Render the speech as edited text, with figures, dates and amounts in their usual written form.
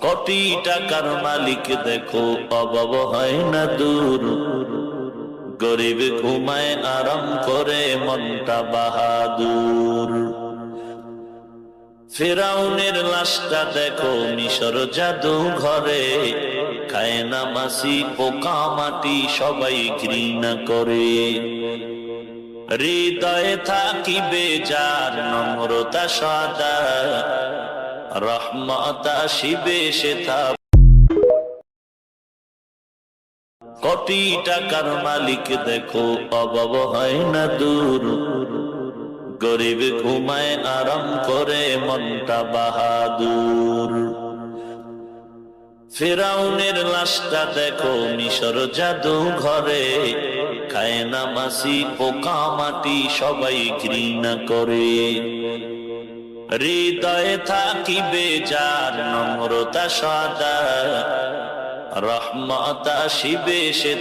কোটি টাকার মালিক দেখো অভাব হয় না দূর, গরিব ঘুমায় আরাম করে মনটা বাহাদুর। ফেরাউনের লাশটা দেখো মিশর জাদু ঘরে, খায় না মাছি পোকা মাটি সবাই ঘৃণা করে। হৃদয়ে থাকিবে যার নম্রতা সদা, রহমত আসিবে সে তা। কোটি টাকার মালিক দেখো অভাব হয় না দূর, গরিব ঘুমায় আরাম করে মনটা বাহাদুর। ফেরাউনের লাশটা দেখো মিশর জাদু ঘরে, খায় না মাছি পোকা মাটি সবাই ঘৃণা করে। হৃদয়ে থাকিবে যার নম্রতা সদা, রহমত আসিবে সে